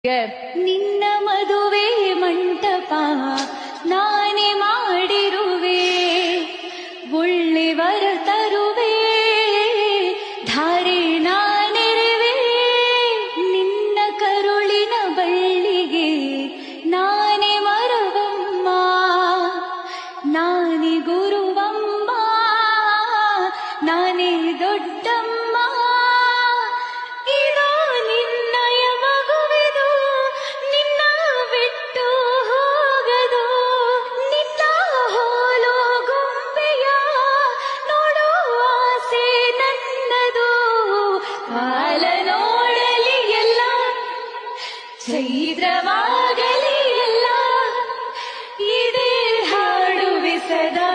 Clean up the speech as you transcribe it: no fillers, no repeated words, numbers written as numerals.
ನಿನ್ನ ಮದುವೆ ಮಂಟಪ ನಾನೇ ಮಾಡಿರುವೆ, ಒಳ್ಳೆವರ ತರುವೆ, ಧಾರೆ ನಾನಿರುವೆ. ನಿನ್ನ ಕರುಳಿನ ಬಳ್ಳಿಗೆ ನಾನೇ ಮರವಮ್ಮ, ನಾನೇ ಗುರುವಮ್ಮ, ನಾನೇ ದೊಡ್ಡಮ್ಮ. ಚೈತ್ರವಾಗಲಿ ಎಲ್ಲ ಇದೇ ಹಾಡುವೆ ಸದಾ.